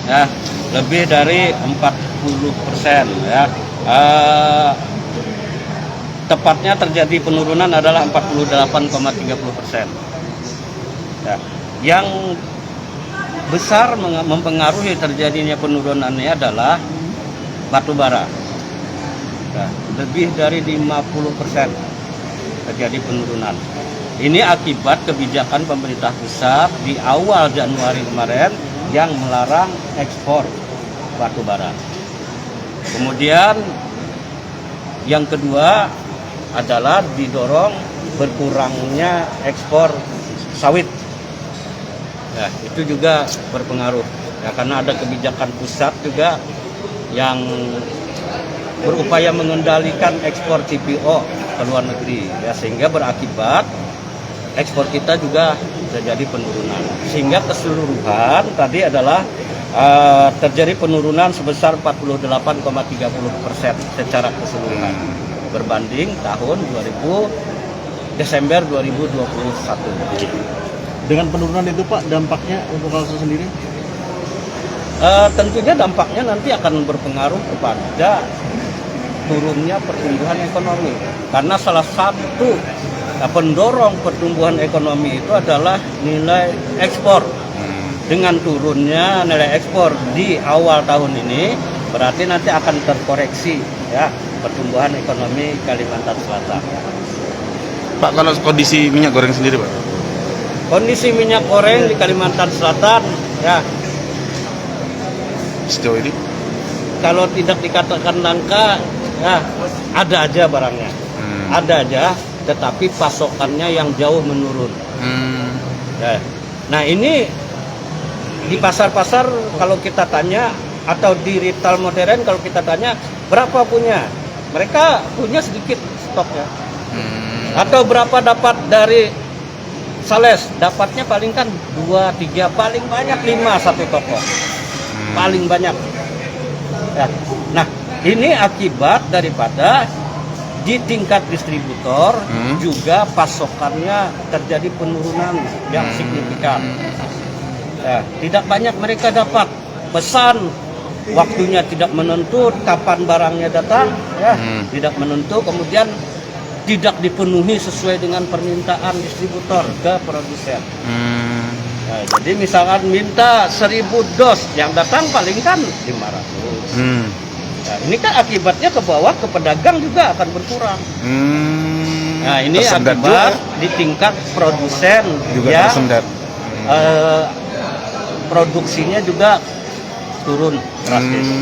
ya, lebih dari 40% ya. Tepatnya terjadi penurunan adalah 48,30%. Ya. Yang besar mempengaruhi terjadinya penurunannya adalah batu bara. Ya, lebih dari 50% terjadi penurunan. Ini akibat kebijakan pemerintah pusat di awal Januari kemarin yang melarang ekspor batu bara. Kemudian yang kedua adalah didorong berkurangnya ekspor sawit. Ya, itu juga berpengaruh ya, karena ada kebijakan pusat juga yang berupaya mengendalikan ekspor CPO ke luar negeri ya, sehingga berakibat ekspor kita juga terjadi penurunan. Sehingga keseluruhan tadi adalah terjadi penurunan sebesar 48,30% secara keseluruhan berbanding tahun Desember 2021. Dengan penurunan itu Pak, dampaknya untuk Kalsel sendiri? Tentunya dampaknya nanti akan berpengaruh kepada turunnya pertumbuhan ekonomi. Karena salah satu pendorong pertumbuhan ekonomi itu adalah nilai ekspor. Dengan turunnya nilai ekspor di awal tahun ini, berarti nanti akan terkoreksi ya pertumbuhan ekonomi Kalimantan Selatan. Pak, kalau kondisi minyak goreng sendiri Pak? Kondisi minyak goreng di Kalimantan Selatan ya, Sejauh ini? kalau tidak dikatakan langka, ya ada aja barangnya, ada aja, tetapi pasokannya yang jauh menurun. Ya. Nah ini di pasar-pasar kalau kita tanya, atau di retail modern kalau kita tanya berapa punya, mereka punya sedikit stoknya. Atau berapa dapat dari sales, dapatnya paling kan 2-3, paling banyak 5 satu toko, paling banyak ya. Nah ini akibat daripada di tingkat distributor juga pasokannya terjadi penurunan yang signifikan ya. Tidak banyak mereka dapat pesan, waktunya tidak menentu, kapan barangnya datang ya, tidak menentu, kemudian tidak dipenuhi sesuai dengan permintaan distributor ke produsen. Nah, jadi misalkan minta 1000 dos, yang datang paling kan 500. Nah, ini kan akibatnya ke bawah, ke pedagang juga akan berkurang. Nah ini Tersendat akibat juga. di tingkat produsen Juga yang tersendat. produksinya juga turun drastis.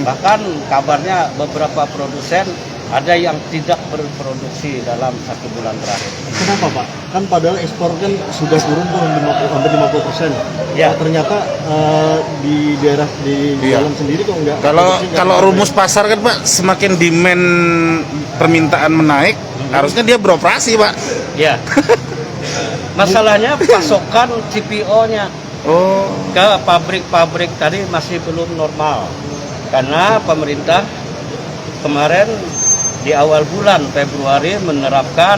Bahkan kabarnya beberapa produsen ada yang tidak berproduksi dalam 1 bulan terakhir. Kenapa Pak? Kan padahal ekspor kan sudah turun tuh hampir 50%. Ya. Ternyata di daerah di dalam sendiri kok enggak. Kalau rumus pasar kan Pak, semakin demand permintaan menaik, harusnya dia beroperasi Pak. Ya. Masalahnya pasokan CPO-nya ke pabrik-pabrik tadi masih belum normal. Karena pemerintah kemarin di awal bulan Februari menerapkan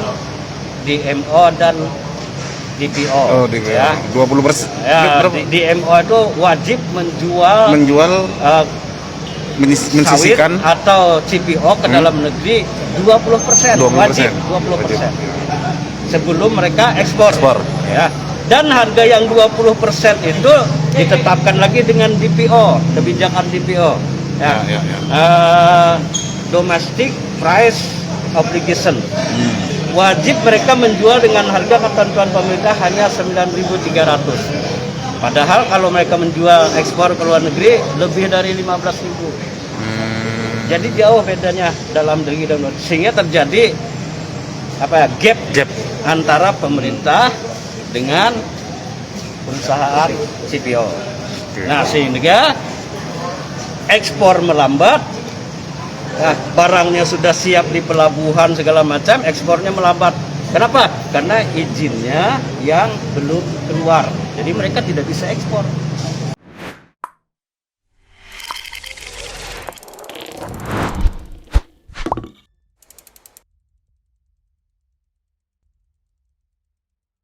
DMO dan DPO. Ya. 20%. Ya, DMO itu wajib menjual menyisihkan sawit atau CPO ke dalam negeri 20%, 20%. wajib 20%. Sebelum mereka ekspor. Ya. Dan harga yang 20% itu ditetapkan lagi dengan DPO, kebijakan DPO. Ya. Domestic Price Obligation. Wajib mereka menjual dengan harga ketentuan pemerintah hanya 9.300. Padahal kalau mereka menjual ekspor ke luar negeri lebih dari 15.000. Jadi jauh bedanya dalam negeri dan luar. Sehingga terjadi gap antara pemerintah dengan perusahaan CPO. Nah, sehingga ekspor melambat. Nah, barangnya sudah siap di pelabuhan segala macam, ekspornya melambat. Kenapa? Karena izinnya yang belum keluar. Jadi mereka tidak bisa ekspor.